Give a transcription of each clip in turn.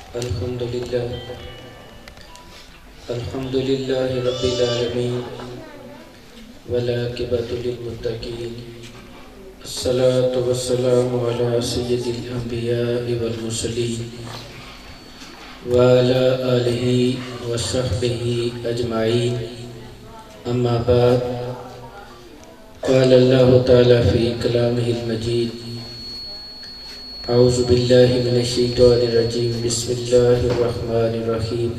الحمد لله رب العالمين والعاقبة للمتقين الصلاة والسلام على سيد الأنبياء والمرسلين وعلى آله وصحبه أجمعين أما بعد قال الله تعالى في كلامه المجيد أعوذ بالله من الشيطان الرجيم بسم الله الرحمن الرحيم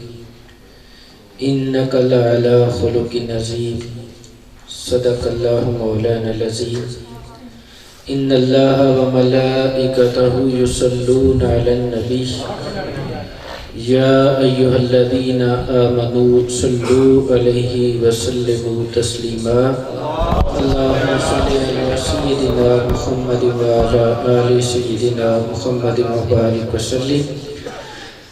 إنك لعلى خلق عظيم صدق الله مولانا العظيم إن الله وملائكته يصلون على النبي يا أيها الذين آمنوا صلوا عليه وسلموا تسليما اللهم صل على سيدنا محمد وعلى آل سيدنا محمد وبارك وسلم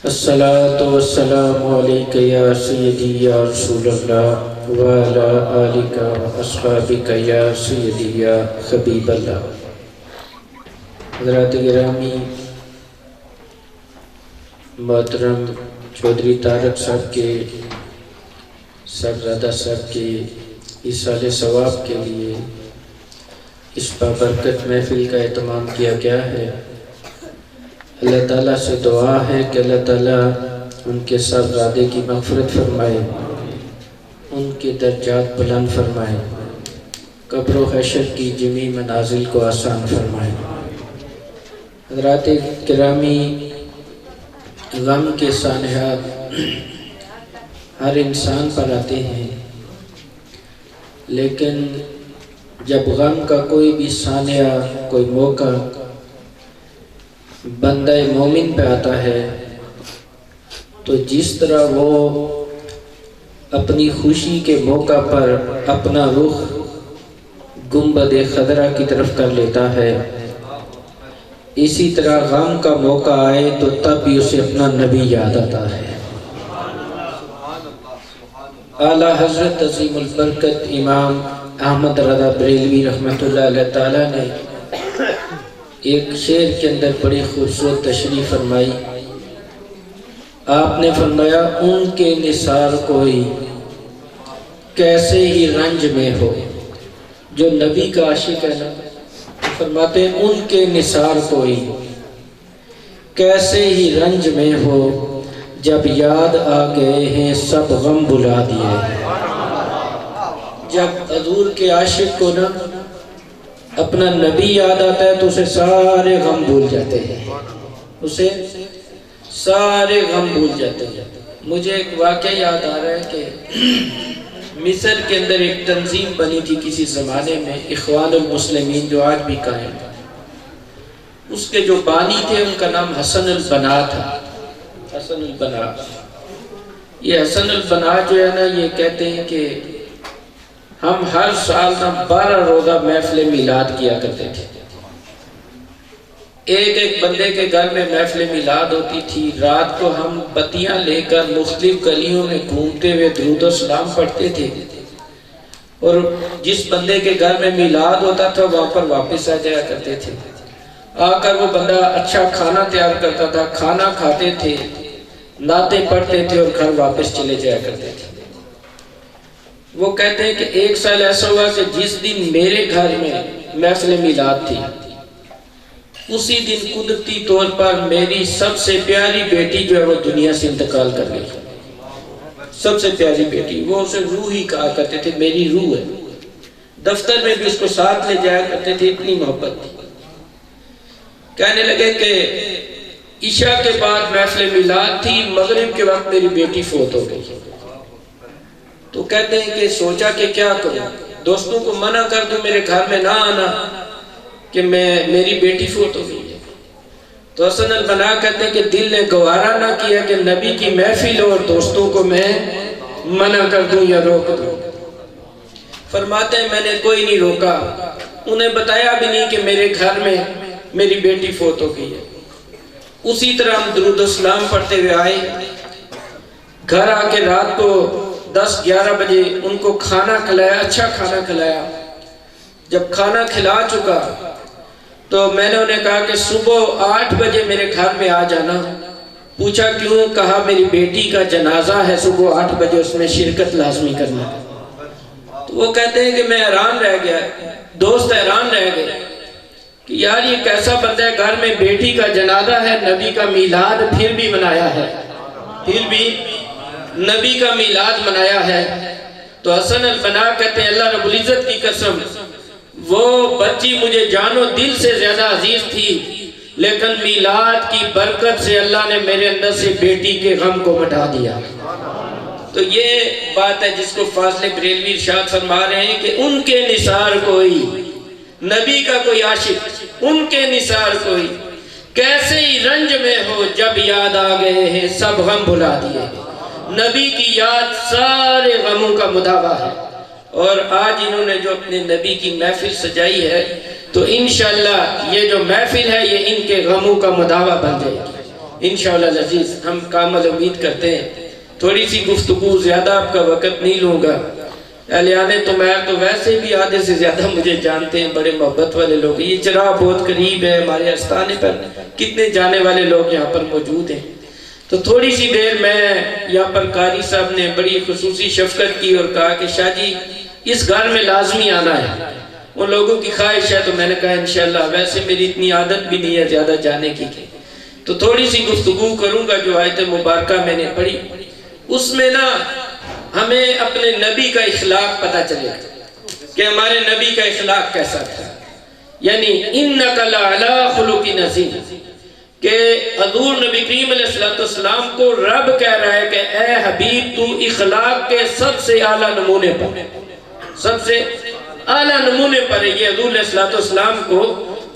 الصلاة والسلام عليك يا سيدي يا رسول الله وعلى آلك وأصحابك يا سيدي يا حبيب الله. حضرات گرامی، محترم چودھری طارق صاحب کے صاحبزادہ صاحب کے ایصال ثواب کے لیے اس بابرکت محفل کا اہتمام کیا گیا ہے. اللہ تعالیٰ سے دعا ہے کہ اللہ تعالیٰ ان کے صاحبزادے کی مغفرت فرمائے، ان کے درجات بلند فرمائے، قبر و حشر کی جمیع منازل کو آسان فرمائے. حضرات گرامی، غم کے سانحات ہر انسان پر آتے ہیں، لیکن جب غم کا کوئی بھی سانحہ، کوئی موقع بندہ مومن پہ آتا ہے تو جس طرح وہ اپنی خوشی کے موقع پر اپنا رخ گنبد خضرا کی طرف کر لیتا ہے، اسی طرح غم کا موقع آئے تو تب بھی اسے اپنا نبی یاد آتا ہے. اعلیٰ حضرت عظیم البرکت امام احمد رضا بریلوی رحمۃ اللہ علیہ تعالیٰ نے ایک شعر کے اندر بڑی خوبصورت تشریح فرمائی. آپ نے فرمایا ان کے نثار کوئی کیسے ہی رنج میں ہو. جو نبی کا عاشق ہے نا، فرماتے ہیں ان کے نثار کوئی کیسے ہی رنج میں ہو، جب یاد آ گئے ہیں سب غم بلا دیے. جب حضور کے عاشق کو نا اپنا نبی یاد آتا ہے تو اسے سارے غم بھول جاتے ہیں، اسے سارے غم بھول جاتے ہیں. مجھے ایک واقعہ یاد آ رہا ہے کہ مصر کے اندر ایک تنظیم بنی تھی کسی زمانے میں، اخوان المسلمین، جو آج بھی قائم ہے. اس کے جو بانی تھے ان کا نام حسن البنا تھا. حسن البنا، یہ حسن البنا جو ہے نا، یہ کہتے ہیں کہ ہم ہر سال 12 روزہ محفل میلاد کیا کرتے تھے. ایک بندے کے گھر میں محفل میلاد ہوتی تھی. رات کو ہم بتیاں لے کر مختلف گلیوں میں گھومتے ہوئے درود و سلام پڑھتے تھے، اور جس بندے کے گھر میں میلاد ہوتا تھا وہاں پر واپس آ جایا کرتے تھے. آ کر وہ بندہ اچھا کھانا تیار کرتا تھا، کھانا کھاتے تھے، نعتیں پڑھتے تھے اور گھر واپس چلے جایا کرتے تھے. وہ کہتے ہیں کہ ایک سال ایسا ہوا کہ جس دن میرے گھر میں محفل میلاد تھی، اسی دن قدرتی طور پر میری سب سے پیاری بیٹی جو ہے وہ دنیا سے انتقال کر گئی. سب سے پیاری بیٹی، وہ اسے روح ہی کہا کرتے تھے، میری روح ہے. دفتر میں بھی اس کو ساتھ لے جایا کرتے تھے، اتنی محبت تھی. کہنے لگے کہ عشاء کے بعد محفل میلاد تھی، مغرب کے وقت میری بیٹی فوت ہو گئی. تو کہتے ہیں کہ سوچا کہ کیا کروں، دوستوں کو منع کر دوں میرے گھر میں نہ آنا کہ میری بیٹی فوت ہو گئی ہے. تو حسن البنا کہتے ہیں کہ دل نے گوارا نہ کیا کہ نبی کی محفل اور دوستوں کو میں منع کر دوں یا روک دوں. فرماتے ہیں میں نے کوئی نہیں روکا، انہیں بتایا بھی نہیں کہ میرے گھر میں میری بیٹی فوت ہو گئی ہے. اسی طرح ہم درود و سلام پڑھتے ہوئے آئے. گھر آ کے رات کو 10-11 بجے ان کو کھانا کھلایا، اچھا کھانا کھلایا. جب کھانا کھلا چکا تو میں نے انہیں کہا کہ صبح 8 بجے میرے گھر میں آ جانا، پوچھا کیوں؟ کہا میری بیٹی کا جنازہ ہے، صبح 8 بجے اس میں شرکت لازمی کرنا ہے۔ تو وہ کہتے ہیں کہ میں حیران رہ گیا، دوست حیران رہ گئے کہ یار یہ کیسا بندہ ہے، گھر میں بیٹی کا جنازہ ہے، نبی کا میلاد پھر بھی منایا ہے، پھر بھی نبی کا میلاد منایا ہے۔ تو حسن البنا کہتے ہیں اللہ رب العزت کی قسم، وہ بچی مجھے جان و دل سے زیادہ عزیز تھی، لیکن میلاد کی برکت سے اللہ نے میرے اندر سے بیٹی کے غم کو مٹا دیا۔ تو یہ بات ہے جس کو فاضل بریلوی ارشاد فرما رہے ہیں کہ ان کے نثار کوئی، نبی کا کوئی عاشق، ان کے نثار کوئی، کیسے ہی رنج میں ہو جب یاد آ گئے ہیں سب غم بھلا دیے۔ نبی کی یاد سارے غموں کا مداوا ہے، اور آج انہوں نے جو اپنے نبی کی محفل سجائی ہے تو انشاءاللہ یہ جو محفل ہے یہ ان کے غموں کا مداوا بن جائے گی انشاءاللہ العزیز۔ ہم کامل امید کرتے ہیں، تھوڑی سی گفتگو، زیادہ آپ کا وقت نہیں لوں گا۔ اہلیان تمہیر تو ویسے بھی آدھے سے زیادہ مجھے جانتے ہیں، بڑے محبت والے لوگ، یہ چراغ بہت قریب ہے ہمارے آستانے پر، کتنے جانے والے لوگ یہاں پر موجود ہیں۔ تو تھوڑی سی دیر میں یہاں پر قاری صاحب نے بڑی خصوصی شفقت کی اور کہا کہ شاہ جی اس گھر میں لازمی آنا ہے، ان لوگوں کی خواہش ہے۔ تو میں نے کہا انشاءاللہ، ویسے میری اتنی عادت بھی نہیں ہے زیادہ جانے کی، تو تھوڑی سی گفتگو کروں گا۔ جو آیت مبارکہ میں نے پڑھی اس میں نا ہمیں اپنے نبی کا اخلاق پتہ چلے کہ ہمارے نبی کا اخلاق کیسا تھا، یعنی اِنَّكَ لَعَلَىٰ خُلُقٍ عَظِيمٍ، کہ حضور نبی کریم علیہ السلام کو رب کہہ رہا ہے کہ اے حبیب تو اخلاق کے سب سے اعلیٰ نمونے پر، سب سے اعلیٰ نمونے پر ہے۔ یہ حضور علیہ السلام کو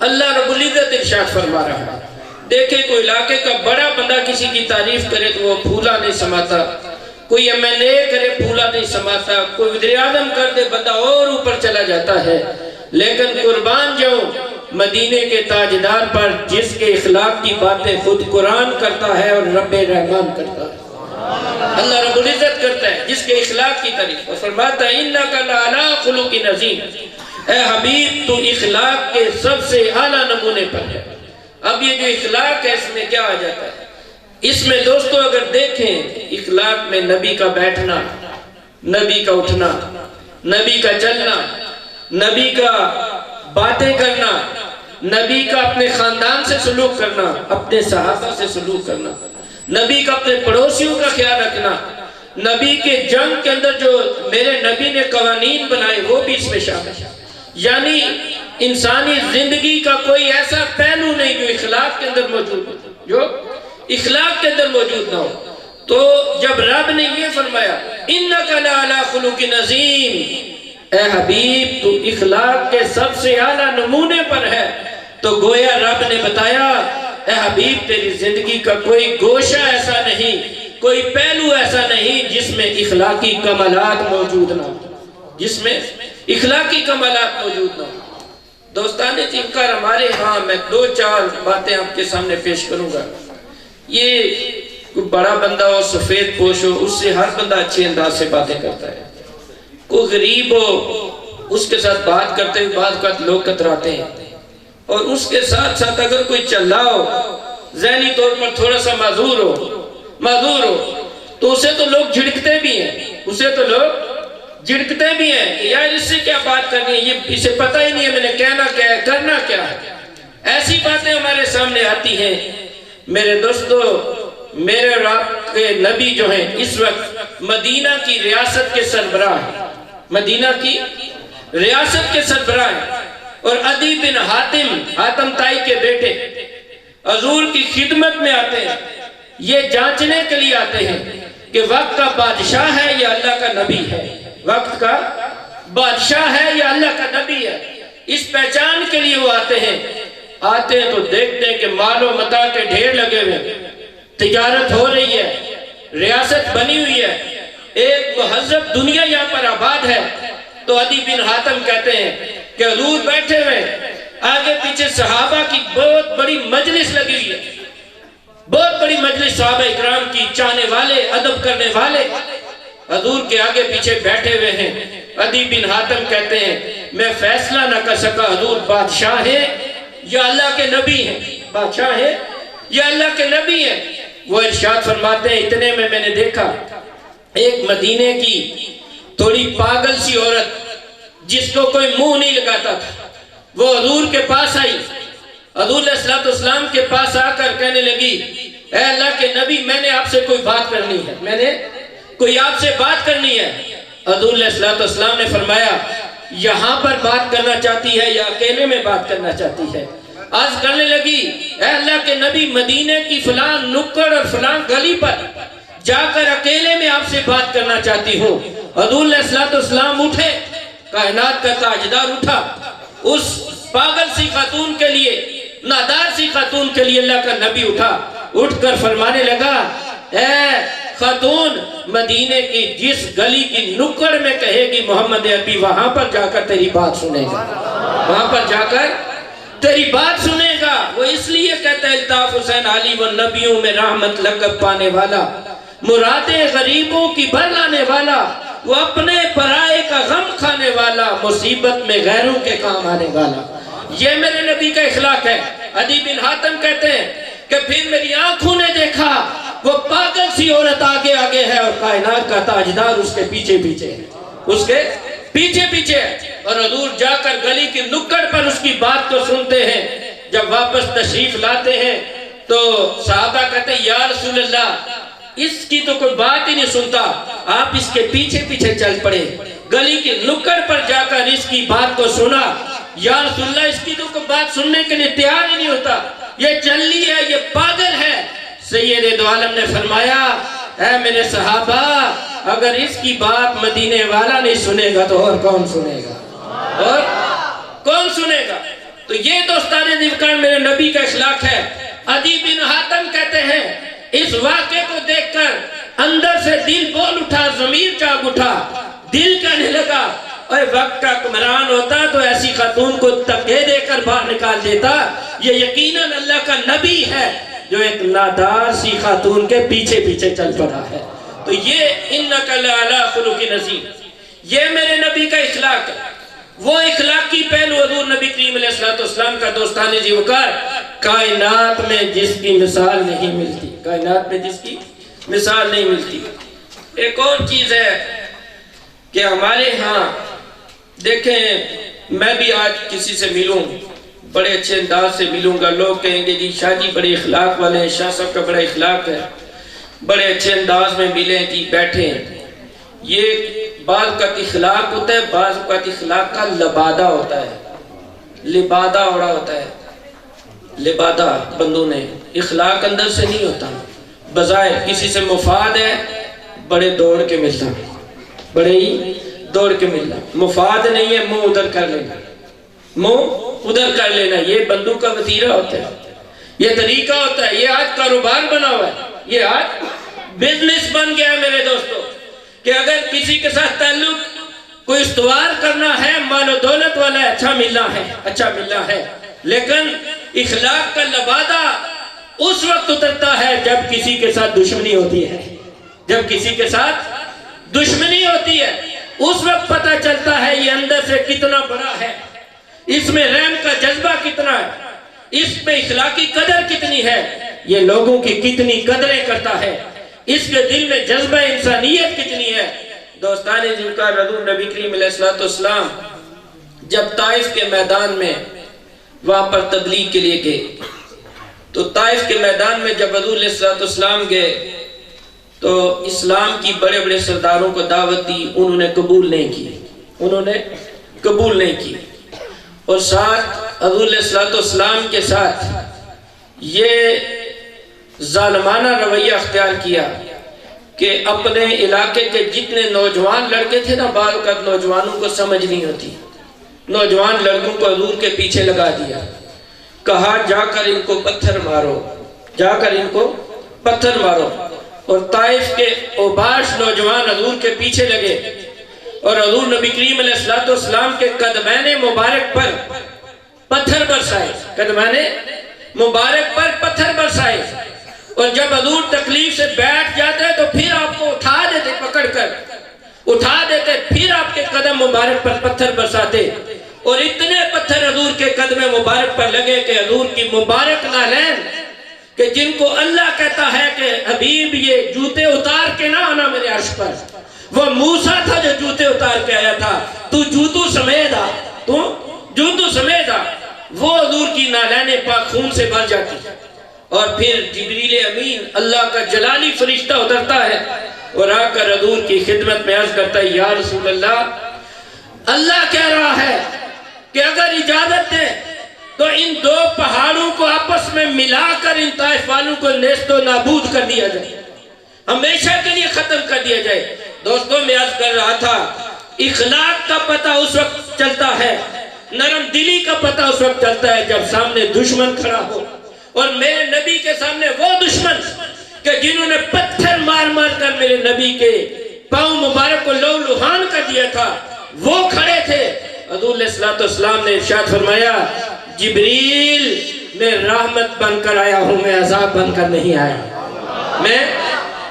اللہ رب العزت ارشاد فرما رہا ہے۔ دیکھیں کوئی علاقے کا بڑا بندہ کسی کی تعریف کرے تو وہ پھولا نہیں سماتا، کوئی M.L.A کرے پھولا نہیں سماتا، کوئی وزیر اعظم کر دے بندہ اور اوپر چلا جاتا ہے، لیکن قربان جاؤں مدینے کے تاجدار پر جس کے اخلاق کی باتیں خود قرآن کرتا ہے اور رب رحمان کرتا ہے، اللہ رب العزت کرتا ہے جس کے اخلاق کی تعریف، اور فرماتا ہے اِنَّكَ لَعَلَىٰ خُلُقٍ عَظِيمٍ، اے حبیب تو اخلاق کے سب سے اعلیٰ نمونے پر ہے۔ اب یہ جو اخلاق ہے اس میں کیا آ جاتا ہے؟ اس میں دوستو اگر دیکھیں اخلاق میں نبی کا بیٹھنا، نبی کا اٹھنا، نبی کا چلنا، نبی کا باتیں کرنا، نبی کا اپنے خاندان سے سلوک کرنا، اپنے صحابہ سے سلوک کرنا، نبی کا اپنے پڑوسیوں کا خیال رکھنا، نبی کے جنگ کے اندر جو میرے نبی نے قوانین بنائے وہ بھی اس میں شامل ہے۔ یعنی انسانی زندگی کا کوئی ایسا پہلو نہیں جو اخلاق کے اندر موجود ہو، جو اخلاق کے اندر موجود نہ ہو۔ تو جب رب نے یہ فرمایا اِنَّكَ لَعَلَىٰ خُلُقٍ عَظِيمٍ، اے حبیب تو اخلاق کے سب سے اعلیٰ نمونے پر ہے، تو گویا رب نے بتایا اے حبیب تیری زندگی کا کوئی گوشہ ایسا نہیں، کوئی پہلو ایسا نہیں جس میں اخلاقی کمالات موجود نہ ہو، جس میں اخلاقی کمالات موجود نہ ہو۔ دوستان تینکار ہمارے ہاں میں 2-4 باتیں آپ کے سامنے پیش کروں گا۔ یہ کوئی بڑا بندہ ہو، سفید پوش ہو، اس سے ہر بندہ اچھے انداز سے باتیں کرتا ہے۔ کوئی غریب ہو اس کے ساتھ بات کرتے ہوئے بعض اوقات لوگ کتراتے ہیں، اور اس کے ساتھ ساتھ اگر کوئی چلا ہو، ذہنی طور پر تھوڑا سا معذور ہو تو اسے تو لوگ جھڑکتے بھی ہیں، جھڑکتے بھی ہیں کہ یار اس سے کیا بات کرنی ہے، یہ اسے پتہ ہی نہیں ہے میں نے کہنا کیا ہے، کرنا کیا ہے۔ ایسی باتیں ہمارے سامنے آتی ہیں۔ میرے دوستو، میرے اور آپ کے نبی جو ہیں اس وقت مدینہ کی ریاست کے سربراہ ہیں، مدینہ کی ریاست کے سربراہ ہیں، اور عدی بن حاتم تائی کے بیٹے حضور کی خدمت میں آتے ہیں، یہ جانچنے کے لیے آتے ہیں کہ وقت کا بادشاہ ہے یا اللہ کا نبی ہے، وقت کا بادشاہ ہے یا اللہ کا نبی ہے، اس پہچان کے لیے وہ آتے ہیں تو دیکھتے ہیں کہ مال و متاع کے ڈھیر لگے ہوئے، تجارت ہو رہی ہے، ریاست بنی ہوئی ہے، ایک مہذب دنیا یہاں پر آباد ہے۔ تو عدی بن حاتم کہتے ہیں کہ حضور بیٹھے ہوئے، آگے پیچھے صحابہ کی بہت بڑی مجلس لگی ہوئی ہے، بہت بڑی مجلس صحابہ اکرام کی، چاہنے والے، ادب کرنے والے حضور کے آگے پیچھے بیٹھے ہوئے ہیں۔ عدی بن حاتم کہتے ہیں میں فیصلہ نہ کر سکا حضور بادشاہ ہیں یا اللہ کے نبی ہیں، بادشاہ ہیں یا اللہ کے نبی ہیں۔ وہ ارشاد فرماتے ہیں اتنے میں نے دیکھا ایک مدینے کی تھوڑی پاگل سی عورت جس کو کوئی منہ نہیں لگاتا تھا، وہ حضور کے پاس آئی، حضور علیہ السلام کے پاس آ کر کہنے لگی اے اللہ کے نبی میں نے آپ سے کوئی بات کرنی ہے، میں نے کوئی آپ سے بات کرنی ہے۔ حضور علیہ السلام نے فرمایا یہاں پر بات کرنا چاہتی ہے یا اکیلے میں بات کرنا چاہتی ہے؟ عرض کرنے لگی اے اللہ کے نبی مدینے کی فلاں نکڑ اور فلاں گلی پر جا کر اکیلے میں آپ سے بات کرنا چاہتی ہوں۔ حضور علیہ السلام اٹھے، کائنات کا تاجدار اٹھا، اس پاگل سی خاتون کے لیے، نادار سی خاتون کے لیے اللہ کا نبی اٹھا، اٹھ کر فرمانے لگا اے خاتون مدینے کی جس گلی کی نکڑ میں کہے گی محمد عربی وہاں پر جا کر تیری بات سنے گا، وہاں پر جا کر تیری بات سنے گا۔ وہ اس لیے کہتا ہے الطاف حسین علی و نبیوں میں رحمت لقب پانے والا، مرادیں غریبوں کی بھر لانے والا، وہ اپنے پرائے کا غم کھانے والا، مصیبت میں غیروں کے کام آنے والا۔ یہ میرے نبی کا اخلاق ہے۔ عدی بن حاتم کہتے ہیں کہ پھر میری آنکھوں نے دیکھا وہ پاگل سی عورت آگے آگے ہے اور کائنات کا تاجدار اس کے پیچھے پیچھے ہے، اس کے پیچھے پیچھے ہے، اور حضور جا کر گلی کی نکڑ پر اس کی بات کو سنتے ہیں۔ جب واپس تشریف لاتے ہیں تو صحابہ کہتے ہیں یا رسول اللہ اس کی تو کوئی بات ہی نہیں سنتا، آپ اس کے پیچھے پیچھے چل پڑے، گلی کی نکڑ پر جا کر اس کی بات کو سنا۔ یا رسول اللہ اس کی تو کوئی بات سننے کے لیے تیار ہی نہیں ہوتا، یہ چلی ہے، یہ پاگل ہے۔ سید دو عالم نے فرمایا اے میرے صحابہ اگر اس کی بات مدینے والا نہیں سنے گا تو اور کون سنے گا، اور کون سنے گا؟ تو یہ دوستان دیوکار میرے نبی کا اخلاق ہے۔ عدی بن حاتم کہتے ہیں اس واقعے کو دیکھ کر اندر سے دل بول اٹھا، ضمیر جاگ اٹھا، دل کہنے لگا اے وقت کا حکمران ہوتا تو ایسی خاتون کو تکے دے کر باہر نکال دیتا، یہ یقیناً اللہ کا نبی ہے جو ایک نادار سی خاتون کے پیچھے پیچھے چل پڑا ہے۔ تو یہ انک لعلی خلق عظیم، یہ میرے نبی کا اخلاق ہے، وہ اخلاقی پہلو حضور نبی کریم علیہ السلام کا دوستان زیوکار کائنات میں جس کی مثال نہیں ملتی، کائنات میں جس کی مثال نہیں ملتی۔ ایک اور چیز ہے کہ ہمارے ہاں دیکھیں میں بھی آج کسی سے ملوں بڑے اچھے انداز سے ملوں گا، لوگ کہیں گے جی شاہ جی بڑے اخلاق والے ہیں، شاہ صاحب کا بڑا اخلاق ہے، بڑے اچھے انداز میں ملیں جی بیٹھیں۔ یہ بعض کا اخلاق ہوتا ہے، بعض کا اخلاق کا لبادہ ہوتا ہے، لبادہ اڑا ہوتا ہے، لبادہ بندوں نے، اخلاق اندر سے نہیں ہوتا، بظاہر کسی سے مفاد ہے بڑے دوڑ کے ملتا، بڑے ہی دوڑ کے ملنا، مفاد نہیں ہے منہ ادھر کر لینا، منہ ادھر کر لینا، یہ بندوں کا وتیرہ ہوتا ہے، یہ طریقہ ہوتا ہے، یہ آج کاروبار بنا ہوا ہے، یہ آج بزنس بن گیا ہے میرے دوستو، کہ اگر کسی کے ساتھ تعلق کوئی استوار کرنا ہے، مال و دولت والا ہے، اچھا ملنا ہے، لیکن اخلاق کا لبادہ اس وقت اترتا ہے جب کسی کے ساتھ دشمنی ہوتی ہے، جب کسی کے ساتھ دشمنی ہوتی ہے اس وقت پتہ چلتا ہے یہ اندر سے کتنا بڑا ہے، اس میں رحم کا جذبہ کتنا ہے، اس میں اخلاقی قدر کتنی ہے، یہ لوگوں کی کتنی قدریں کرتا ہے، اس کے دل میں جذبہ انسانیت کتنی ہے۔ دوستان زیوکار حضور نبی کریم علیہ السلام جب طائف کے میدان میں وہاں پر تبلیغ کے لیے گئے تو طائف کے میدان میں جب حضور علیہ السلام گئے تو اسلام کی بڑے بڑے سرداروں کو دعوت دی، انہوں نے قبول نہیں کی، اور ساتھ حضور علیہ السلام کے ساتھ یہ ظالمانہ رویہ اختیار کیا کہ اپنے علاقے کے جتنے نوجوان لڑکے تھے نا، بعض اوقات نوجوانوں کو سمجھ نہیں ہوتی، نوجوان لڑکوں کو حضور کے پیچھے لگا دیا، کہا جا کر ان کو پتھر مارو، جا کر ان کو پتھر مارو، اور طائف کے اوباش نوجوان حضور کے پیچھے لگے اور حضور نبی کریم علیہ السلام کے قدمین مبارک پر پتھر برسائے، قدمین مبارک پر پتھر برسائے، اور جب حضور تکلیف سے بیٹھ جاتے تو پھر آپ کو اٹھا دیتے، پکڑ کر اٹھا دیتے، پھر آپ کے قدم مبارک پر پتھر برساتے، اور اتنے پتھر حضور کے قدم مبارک پر لگے کہ حضور کی مبارک نالین کہ جن کو اللہ کہتا ہے کہ لیے جوتے اتار کے نہ آنا میرے عرش پر. وہ موسیٰ تھا جو جوتے اتار کے آیا تھا. تو جوتو سمیت آ, تو جوتو سمیت آ. وہ حضور کی نالین پاک خون سے بھر جاتی ہے. اور پھر جبریل امین اللہ کا جلالی فرشتہ اترتا ہے اور آ کر حضور کی خدمت میں عرض کرتا ہے یا رسول اللہ کہہ رہا ہے کہ اگر اجازت دے تو ان دو پہاڑوں کو آپس میں ملا کر ان طائف والوں کو نیست و نابود کر دیا جائے, ہمیشہ کے لیے ختم کر دیا جائے. دوستوں میں عرض کر رہا تھا اخلاق کا پتہ اس وقت چلتا ہے, نرم دلی کا پتہ اس وقت چلتا ہے جب سامنے دشمن کھڑا ہو. اور میرے نبی کے سامنے وہ دشمن کہ جنہوں نے پتھر مار مار کر میرے نبی کے پاؤں مبارک کو لہو لہان کر دیا تھا, وہ کھڑے تھے. حضور علیہ السلام نے ارشاد فرمایا جبریل میں رحمت بن کر آیا ہوں, میں عذاب بن کر نہیں آیا, میں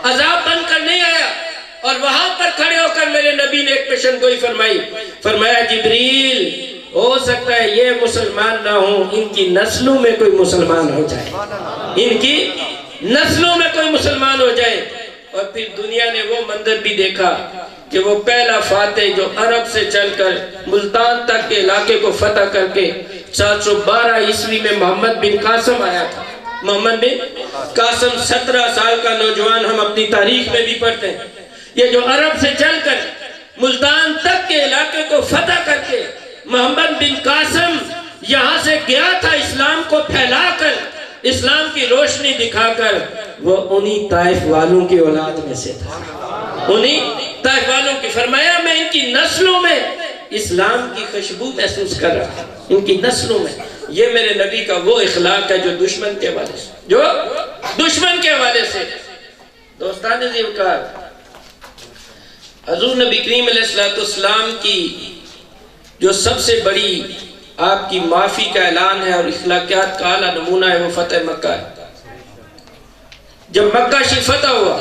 عذاب بن کر نہیں آیا. اور وہاں پر کھڑے ہو کر میرے نبی نے ایک پیشن گوئی فرمائی, فرمایا جبریل ہو سکتا ہے یہ مسلمان نہ ہوں, ان کی نسلوں میں کوئی مسلمان ہو جائے, ان کی نسلوں میں کوئی مسلمان ہو جائے. اور پھر دنیا نے وہ منظر بھی دیکھا کہ وہ پہلا فاتح جو عرب سے چل کر ملتان تک کے علاقے کو فتح کر کے 712 عیسوی میں محمد بن قاسم آیا تھا. محمد بن قاسم 17 سال کا نوجوان ہم اپنی تاریخ میں بھی پڑھتے ہیں. یہ جو عرب سے چل کر ملتان تک کے علاقے کو فتح کر کے محمد بن قاسم یہاں سے گیا تھا اسلام کو پھیلا کر, اسلام کی روشنی دکھا کر, وہ انہی طائف والوں کی اولاد میں سے تھا, انہی طائف والوں کی. فرمایا میں ان کی نسلوں میں اسلام کی خوشبو محسوس کر رہا ہوں, ان کی نسلوں میں. یہ میرے نبی کا وہ اخلاق ہے جو دشمن کے حوالے سے, جو دشمن کے حوالے سے. دوستان عزیز, حضور نبی کریم علیہ السلام کی جو سب سے بڑی آپ کی معافی کا اعلان ہے اور اخلاقیات کا اعلیٰ نمونہ ہے وہ فتح مکہ ہے. جب مکہ شریف فتح ہوا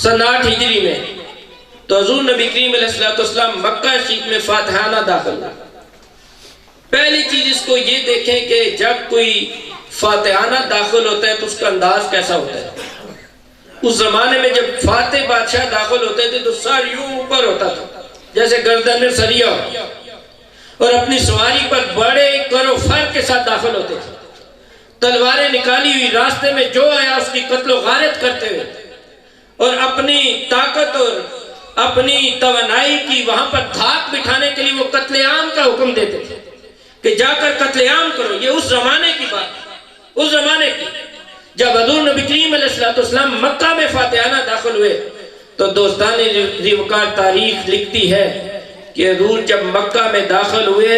سن 8 ہجری میں تو حضور نبی کریم علیہ السلام مکہ شریف میں فاتحانہ داخل ہوا. پہلی چیز اس کو یہ دیکھیں کہ جب کوئی فاتحانہ داخل ہوتا ہے تو اس کا انداز کیسا ہوتا ہے. اس زمانے میں جب فاتح بادشاہ داخل ہوتے تھے تو سر یوں اوپر ہوتا تھا جیسے گردن میں سریا, اور اپنی سواری پر بڑے کر و فر کے ساتھ داخل ہوتے تھے, تلواریں نکالی ہوئی, راستے میں جو آیا اس کی قتل و غارت کرتے ہوئے, اور اپنی طاقت اور اپنی توانائی کی وہاں پر دھاک بٹھانے کے لیے وہ قتل عام کا حکم دیتے تھے کہ جا کر قتل عام کرو. یہ اس زمانے کی بات, اس زمانے کی. جب حضور نبی کریم علیہ السلام مکہ میں فاتحانہ داخل ہوئے تو دوستان ریوکار تاریخ لکھتی ہے کہ حضور جب مکہ میں داخل ہوئے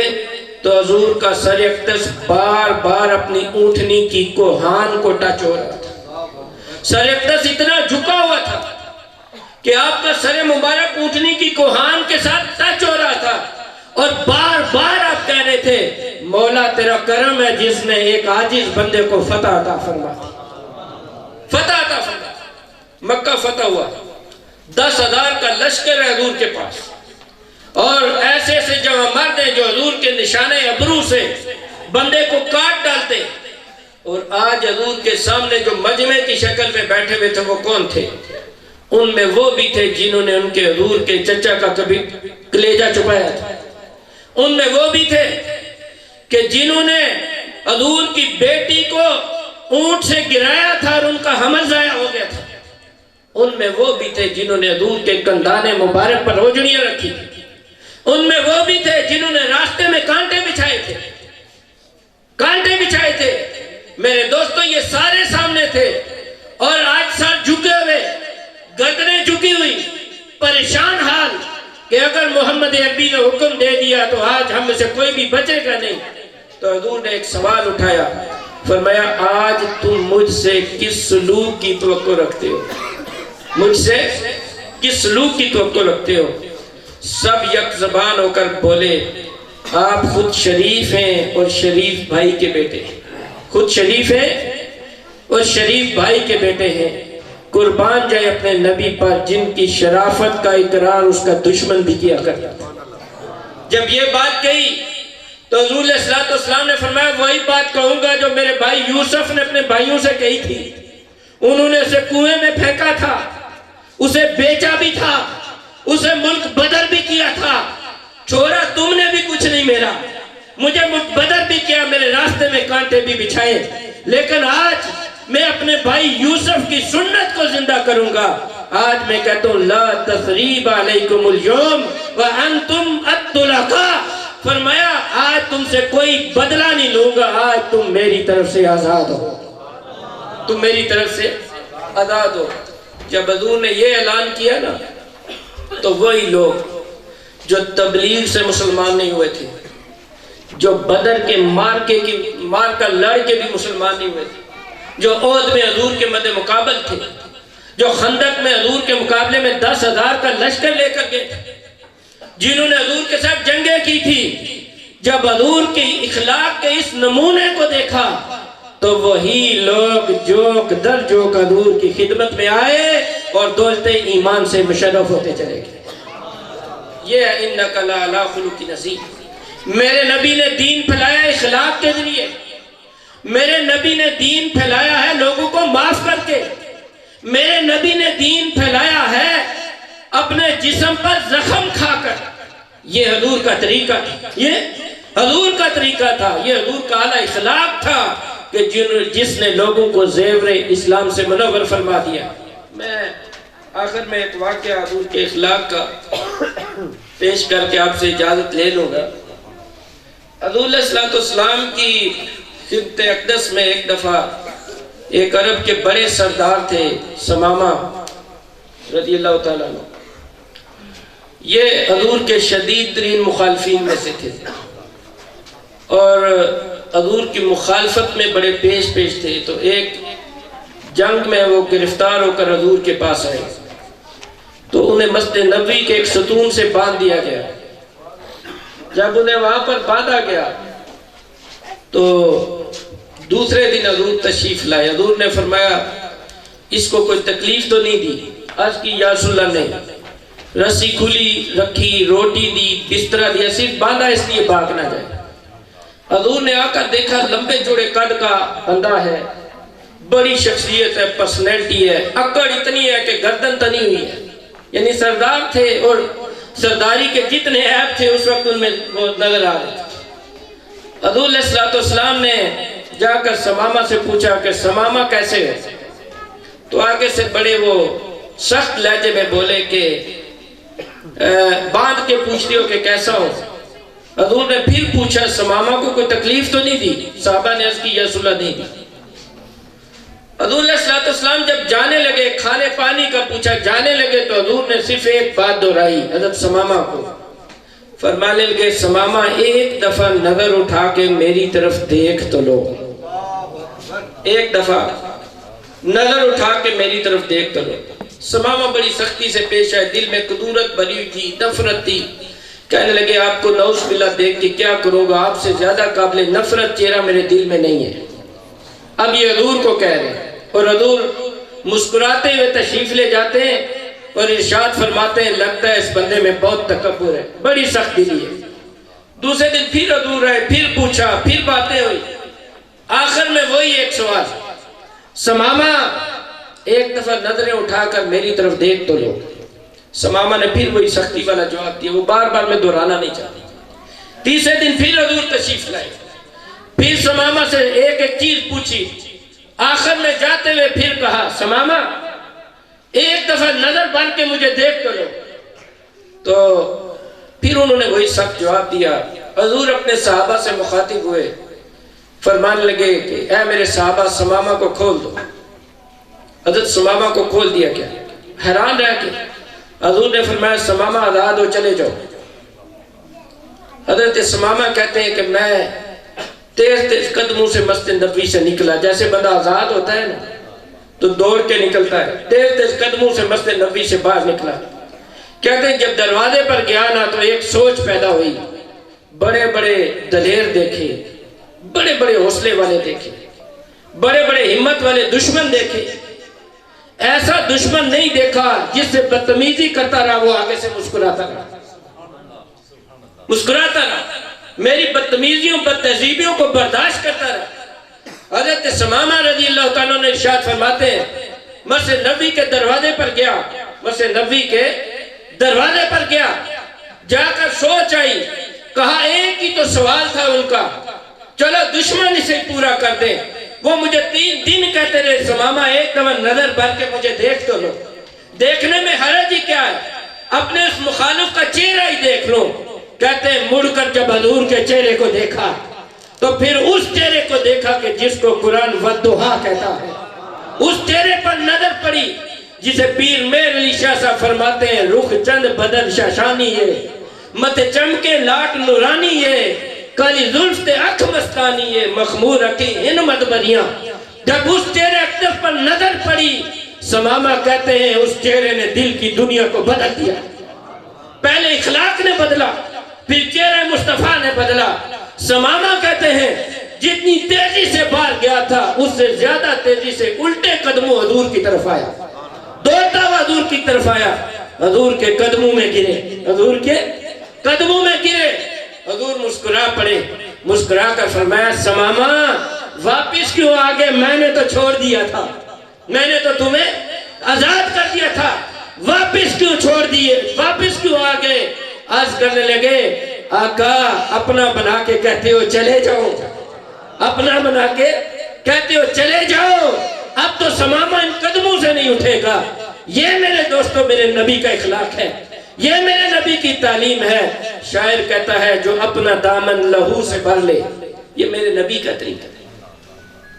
تو حضور کا سر اقدس بار بار اپنی اونٹنی کی کوہان کو ٹچ ہو رہا تھا. سر اقدس اتنا جھکا ہوا تھا کہ آپ کا سر مبارک اونٹنی کی کوہان کے ساتھ ٹچ ہو رہا تھا, اور بار بار آپ کہہ رہے تھے مولا تیرا کرم ہے جس نے ایک عاجز بندے کو فتح عطا فرمایا, فتح عطا فرمایا. مکہ فتح ہوا, 10,000 کا لشکر ہے حضور کے پاس, اور ایسے ایسے جوان مرد ہیں جو حضور کے نشانے ابرو سے بندے کو کاٹ ڈالتے. اور آج حضور کے سامنے جو مجمع کی شکل میں بیٹھے ہوئے تھے وہ کون تھے؟ ان میں وہ بھی تھے جنہوں نے ان کے حضور کے چچا کا کبھی کلیجہ چھپایا تھا. ان میں وہ بھی تھے کہ جنہوں نے حضور کی بیٹی کو اونٹ سے گرایا تھا اور ان کا حمل ضائع ہو گیا تھا. ان میں وہ بھی تھے جنہوں نے حضور کے کندانے مبارک پر روجڑیاں رکھی. ان میں وہ بھی تھے جنہوں نے راستے میں کانٹے بچھائے تھے, کانٹے بچھائے تھے. میرے دوستو یہ سارے سامنے تھے, اور آج سر جھکے ہوئے, گردنیں جھکی ہوئی, پریشان حال کہ اگر محمد عربی نے حکم دے دیا تو آج ہم میں سے کوئی بھی بچے گا نہیں. تو حضور نے ایک سوال اٹھایا, فرمایا آج تم مجھ سے کس سلوک کی توقع رکھتے ہو؟ مجھ سے کس سلوک کی توقع رکھتے ہو؟ سب یک زبان ہو کر بولے آپ خود شریف ہیں اور شریف بھائی کے بیٹے ہیں, خود شریف ہیں اور شریف بھائی کے بیٹے ہیں. قربان جائے اپنے نبی پر جن کی شرافت کا اقرار اس کا دشمن بھی کیا کرتا تھا. جب یہ بات کہی تو حضور علیہ السلام نے فرمایا وہی بات کہوں گا جو میرے بھائی یوسف نے اپنے بھائیوں سے کہی تھی. انہوں نے اسے کنویں میں پھینکا تھا، اسے بیچا بھی تھا، اسے ملک بدر بھی کیا تھا، چھوڑا تم نے بھی کچھ نہیں میرا، مجھے ملک بدر بھی کیا، میرے راستے میں کانٹے بھی بچھائے، لیکن آج میں اپنے بھائی یوسف کی سنت کو زندہ کروں گا۔ آج میں کہتا ہوں لا تثریب علیکم اليوم وانتم الطلقاء، فرمایا آج تم سے کوئی بدلہ نہیں لوں گا، آج تم میری طرف سے آزاد ہو، تم میری طرف سے آزاد ہو۔ جب حضور نے یہ اعلان کیا نا تو وہی لوگ جو تبلیغ سے مسلمان نہیں ہوئے تھے، جو بدر کے مار کا لڑ کے بھی مسلمان نہیں ہوئے تھے، جو احد میں حضور کے مد مقابل تھے، جو خندق میں حضور کے مقابلے میں 10,000 کا لشکر لے کر گئے تھے، جنہوں نے حضور کے ساتھ جنگیں کی تھی، جب حضور کی اخلاق کے اس نمونے کو دیکھا تو وہی لوگ جوک در جوک حضور کی خدمت میں آئے اور دولت ایمان سے مشرف ہوتے چلے گئے۔ یہ اِنَّكَ لَعَلَىٰ خُلُقٍ عَظِيمٍ۔ میرے نبی نے دین پھیلایا اخلاق کے ذریعے، میرے نبی نے دین پھیلایا ہے لوگوں کو معاف کر کے، میرے نبی نے دین پھیلایا ہے اپنے جسم پر زخم کھا کر۔ یہ حضور کا طریقہ تھا، یہ حضور کا طریقہ تھا، یہ حضور کا اعلیٰ اخلاق تھا کہ جس نے لوگوں کو زیور اسلام سے منور فرما دیا۔ میں آخر میں ایک واقعہ حضور کے اخلاق کا پیش کر کے آپ سے اجازت لے لوں گا۔ حضور علیہ السلام کی خدمت اقدس میں ایک دفعہ ایک عرب کے بڑے سردار تھے ثمامہ رضی اللہ تعالیٰ عنہ، یہ حضور کے شدید ترین مخالفین میں سے تھے اور حضور کی مخالفت میں بڑے پیش تھے۔ تو ایک جنگ میں وہ گرفتار ہو کر حضور کے پاس آئے تو انہیں مسجد نبوی کے ایک ستون سے باندھ دیا گیا۔ جب انہیں وہاں پر باندھا گیا تو دوسرے دن حضور تشریف لائے۔ حضور نے فرمایا اس کو کوئی تکلیف تو نہیں دی؟ عرض کی یا رسول اللہ نے رسی کھلی رکھی، روٹی دی، بسترا دیا، صرف باندھا اس لیے بھاگ نہ جائے۔ حضور نے آ کر دیکھا لمبے چوڑے قد کا بندہ ہے، بڑی شخصیت ہے، پرسنالٹی ہے، اکڑ اتنی ہے کہ گردن تنی ہوئی ہے، یعنی سردار تھے اور سرداری کے جتنے عیب تھے اس وقت ان میں وہ نظر آ رہے تھے۔ حضور علیہ السلام نے جا کر ثمامہ سے پوچھا کہ ثمامہ کیسے ہے؟ تو آگے سے بڑے وہ سخت لہجے میں بولے کہ باندھ کے پوچھتے ہو کہ کیسا ہو؟ حضور نے پھر پوچھا ثمامہ کو کوئی تکلیف تو نہیں دی؟ صحابہ نے عرض کی یا رسول اللہ نہیں دی۔ حضور علیہ السلام جب جانے لگے، کھانے پانی کا پوچھا، جانے لگے تو حضور نے صرف ایک بات دہرائی حضرت ثمامہ کو، فرمانے لگے ثمامہ ایک دفعہ نظر اٹھا کے میری طرف دیکھ تو لو، ایک دفعہ نظر اٹھا کے میری طرف دیکھ تو لو۔ ثمامہ بڑی سختی سے پیش آئے، دل میں قدورت بھری ہوئی تھی، نفرت تھی، کہنے لگے آپ کو نعوذ باللہ دیکھ کے کیا کروں گا، آپ سے زیادہ قابل نفرت چہرہ میرے دل میں نہیں ہے۔ اب یہ حضور کو کہہ رہے ہیں اور حضور مسکراتے ہوئے تشریف لے جاتے ہیں اور ارشاد فرماتے ہیں لگتا ہے اس بندے میں بہت تکبر ہے، بڑی سخت دلی ہے۔ دوسرے دن پھر حضور آئے، پھر پوچھا، پھر باتیں ہوئی، آخر میں وہی ایک سوال، ثمامہ ایک دفعہ نظریں اٹھا کر میری طرف دیکھ تو لو۔ ثمامہ نے پھر وہی سختی والا جواب دیا، وہ بار بار میں دہرانا نہیں چاہتی۔ تیسرے دن پھر حضور تشریف لائے، پھر ثمامہ سے ایک ایک چیز پوچھی، آخر میں جاتے ہوئے پھر کہا ثمامہ ایک دفعہ نظر بن کے مجھے دیکھ تو لو۔ تو پھر انہوں نے وہی سخت جواب دیا۔ حضور اپنے صحابہ سے مخاطب ہوئے، فرمانے لگے کہ اے میرے صحابہ ثمامہ کو کھول دو۔ حضرت ثمامہ کو کھول دیا گیا، حیران رہ کے حضور نے فرمایا ثمامہ آزاد ہو، چلے جاؤ۔ حضرت ثمامہ کہتے ہیں کہ میں تیز قدموں سے مسجد نبوی سے نکلا، جیسے بندہ آزاد ہوتا ہے نا تو دوڑ کے نکلتا ہے، تیز قدموں سے مسجد نبوی سے باہر نکلا۔ کہتے ہیں جب دروازے پر گیا نا تو ایک سوچ پیدا ہوئی، بڑے بڑے دلیر دیکھے، بڑے بڑے حوصلے والے دیکھے، بڑے بڑے ہمت والے دشمن دیکھے، ایسا دشمن نہیں دیکھا جس سے بدتمیزی کرتا رہا وہ آگے سے مسکراتا رہا، مسکراتا رہا، میری بدتمیزیوں بد تہذیبیوں کو برداشت کرتا رہا۔ حضرت ثمامہ رضی اللہ تعالیٰ نے ارشاد فرماتے ہیں مسجد نبوی کے دروازے پر گیا، مسجد نبوی کے دروازے پر گیا، جا کر سوچ آئی، کہا ایک ہی تو سوال تھا ان کا، چلو دشمن اسے پورا کر دیں۔ وہ مجھے 3 دن کہتے رہے ثمامہ ایک دفعہ نظر بھر کے مجھے دیکھ تو لو۔ دیکھنے میں حرج ہی کیا ہے، اپنے اس مخالف کا چہرہ ہی دیکھ لو۔ کہتے ہیں مڑ کر جب حضور کے چہرے کو دیکھا تو پھر اس چہرے کو دیکھا کہ جس کو قرآن والضحیٰ کہتا ہے، اس چہرے پر نظر پڑی جسے پیر میر علی شاہ صاحب فرماتے ہیں رخ چند بدن شاشانی ہے، مت چمکے لاٹ نورانی ہے، کالی زلف تے اکھ مستانی ہے، مخمور اکھی ان مدبریاں۔ جب اس چہرے اقدس پر نظر پڑی، ثمامہ کہتے ہیں اس چہرے نے دل کی دنیا کو بدل دیا۔ پہلے اخلاق نے بدلا، پھر چہرہ مصطفیٰ نے بدلا۔ ثمامہ کہتے ہیں جتنی تیزی سے باہر گیا تھا اس سے زیادہ تیزی سے الٹے قدموں حضور کی طرف آیا، دوڑتا ہوا حضور کی طرف آیا، حضور کے قدموں میں گرے، حضور کے قدموں میں گرے۔ حضور مسکرا پڑے، مسکرا کر فرمایا ثمامہ واپس کیوں آگے، میں نے تو چھوڑ دیا تھا، میں نے تو تمہیں آزاد کر دیا تھا، واپس کیوں چھوڑ دیے، واپس کیوں آگے؟ عرض کرنے لگے آقا اپنا بنا کے کہتے ہو چلے جاؤ، اپنا بنا کے کہتے ہو چلے جاؤ، اب تو ثمامہ ان قدموں سے نہیں اٹھے گا۔ یہ میرے دوستوں میرے نبی کا اخلاق ہے، یہ میرے نبی کی تعلیم ہے۔ شاعر کہتا ہے جو اپنا دامن لہو سے بھر لے، یہ میرے نبی کا طریقہ ہے،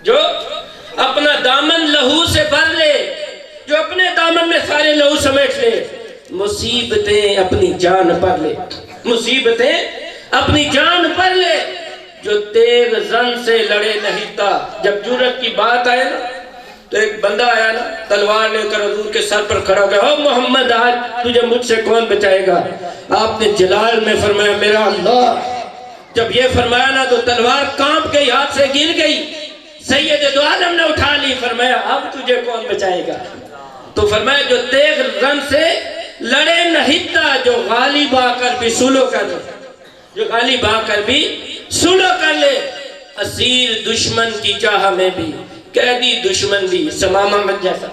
جو اپنا دامن لہو سے بھر لے، جو اپنے دامن میں سارے لہو سمیٹ لے، مصیبتیں اپنی جان پر لے، مصیبتیں اپنی جان پر لے، جو تیغ زن سے لڑے نہیں تھا۔ جب جرأت کی بات آئے نا تو ایک بندہ آیا نا تلوار لے کر حضور کے سر پر کھڑا گیا، او محمد آج تجھے مجھ سے کون بچائے گا؟ آپ نے جلال میں فرمایا میرا اللہ۔ جب یہ فرمایا نا تو تلوار کانپ کے ہاتھ سے گر گئی، سید دو عالم نے اٹھا لی، فرمایا اب تجھے کون بچائے گا؟ تو فرمایا جو تیغ رن سے لڑے نہیں تھا، جو غالب آ کر بھی سلو کر لے، جو غالب آ کر بھی سلو کر لے، اسیر دشمن کی چاہ میں بھی قیدی دشمن بھی، ثمامہ مت جیسا،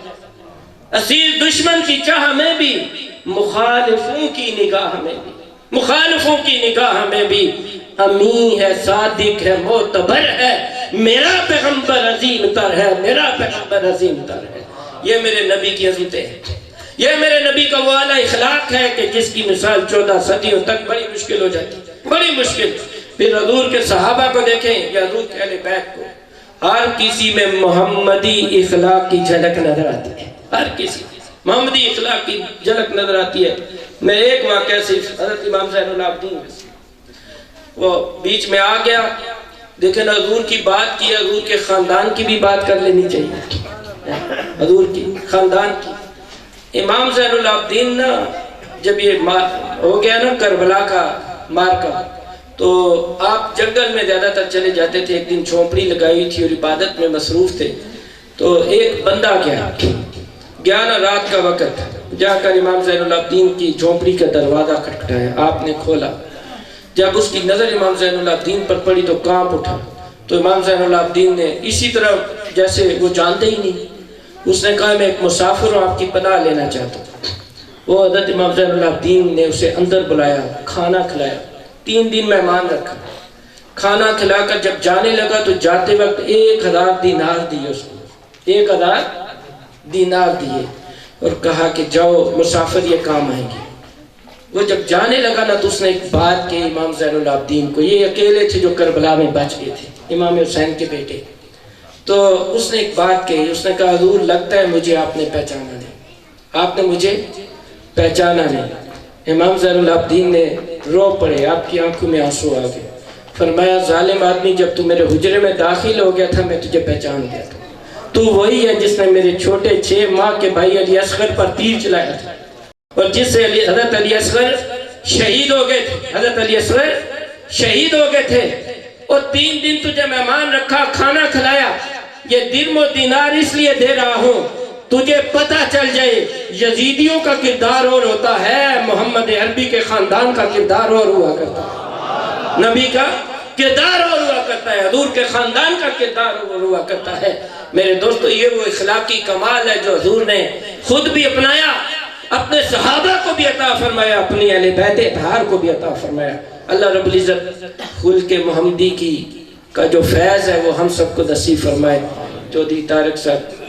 اسیر دشمن کی چاہ میں بھی مخالفوں کی نگاہ میں بھی، مخالفوں کی نگاہ میں بھی امین ہے، صادق ہے، معتبر ہے، میرا پیغمبر عظیم تر ہے، میرا پیغمبر عظیم تر ہے۔ یہ میرے نبی کی عظمتیں ہیں، یہ میرے نبی کا وہ اعلیٰ اخلاق ہے کہ جس کی مثال 14 صدیوں تک بڑی مشکل ہو جاتی، بڑی مشکل۔ پھر حضور کے صحابہ کو دیکھیں یا حضور کے اہل بیت کو، ہر کسی میں محمدی اخلاق کی جھلک نظر آتی ہے، ہر کسی محمدی اخلاق کی جھلک نظر آتی ہے۔ میں ایک واقعہ صرف حضرت امام زین العابدین وہ بیچ میں آ گیا، دیکھیں نا حضور کی بات کی، حضور کے خاندان کی بھی بات کر لینی چاہیے، حضور کی خاندان کی۔ امام زین العابدین نا جب یہ ہو گیا نا کربلا کا مارکا، تو آپ جنگل میں زیادہ تر چلے جاتے تھے، ایک دن جھونپڑی لگائی تھی اور عبادت میں مصروف تھے، تو ایک بندہ گیا نا رات کا وقت، جا کر امام زین العابدین کی جھونپڑی کا دروازہ کھٹکھٹایا، آپ نے کھولا، جب اس کی نظر امام زین العابدین پر پڑی تو کانپ اٹھا، تو امام زین العابدین نے اسی طرح جیسے وہ جانتے ہی نہیں، اس نے کہا میں ایک مسافر ہوں، آپ کی پناہ لینا چاہتا ہوں۔ وہ حضرت امام زین العابدین نے اسے اندر بلایا، کھانا کھلایا، 3 دن مہمان رکھا، کھانا کھلا کر جب جانے لگا تو جاتے وقت 1000 دینار دیے اس کو، 1000 دینار دیے اور کہا کہ جاؤ مسافر یہ کام آئیں گے۔ وہ جب جانے لگا نا تو اس نے ایک بات کی امام زین العابدین کو، یہ اکیلے تھے جو کربلا میں بچ گئے تھے، امام حسین کے بیٹے، تو اس نے ایک بات کہی، اس نے کہا حضور لگتا ہے مجھے آپ نے پہچانا نہیں، آپ نے مجھے پہچانا نہیں۔ امام زین العابدین نے رو پڑے، آپ کی آنکھوں میں آنسو آ گئے، فرمایا ظالم آدمی جب تو میرے حجرے میں داخل ہو گیا تھا میں تجھے پہچان گیا تھا، تو وہی ہے جس نے میرے چھوٹے 6 ماہ کے بھائی علی اصغر پر تیر چلایا تھا اور جس سے حضرت علی اصغر شہید ہو گئے تھے، حضرت علی اصغر شہید ہو گئے تھے، اور 3 دن تجھے مہمان رکھا، کھانا کھلایا، یہ درم و دینار اس لیے دے رہا ہوں تجھے پتہ چل جائے یزیدیوں کا کردار اور ہوتا ہے، محمد عربی کے خاندان کا کردار اور ہوا کرتا ہے، نبی کا کردار اور ہوا کرتا ہے، حضور کے خاندان کا کردار اور ہوا کرتا ہے۔ میرے دوستو یہ وہ اخلاقی کمال ہے جو حضور نے خود بھی اپنایا، اپنے صحابہ کو بھی عطا فرمایا، اپنی اہل بیت اطہار کو بھی عطا فرمایا۔ اللہ رب العزت خلق محمدی کا جو فیض ہے وہ ہم سب کو نصیب فرمائے۔ چودھری طارق صاحب،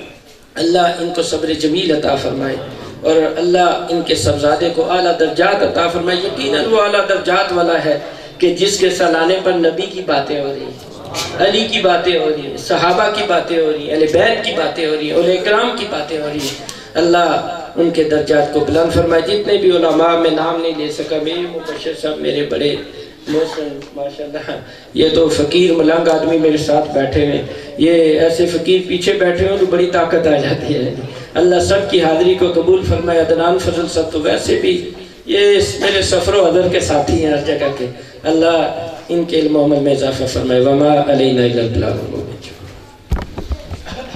اللہ ان کو صبر جمیل عطا فرمائے، اور اللہ ان کے صاحبزادے کو اعلیٰ درجات عطا فرمائے۔ یقیناً وہ اعلیٰ درجات والا ہے کہ جس کے سلانے پر نبی کی باتیں ہو رہی ہیں، علی کی باتیں ہو رہی ہیں، صحابہ کی باتیں ہو رہی ہیں، اہل بیت کی باتیں ہو رہی ہیں، اولیاء کرام کی باتیں ہو رہی ہیں۔ اللہ ان کے درجات کو بلند فرمائے۔ جتنے بھی علماء میں نام نہیں لے سکا، میرے مبشر صاحب میرے بڑے محسن، ماشاءاللہ یہ تو فقیر ملنگ آدمی میرے ساتھ بیٹھے ہوئے، یہ ایسے فقیر پیچھے بیٹھے ہوں تو بڑی طاقت آ جاتی ہے۔ اللہ سب کی حاضری کو قبول فرمائے۔ عدنان فضل صاحب تو ویسے بھی یہ میرے سفر و حضر کے ساتھی ہیں ہر جگہ کے، اللہ ان کے علم و عمل میں اضافہ فرمائے۔ وما علینا الا البلاغ۔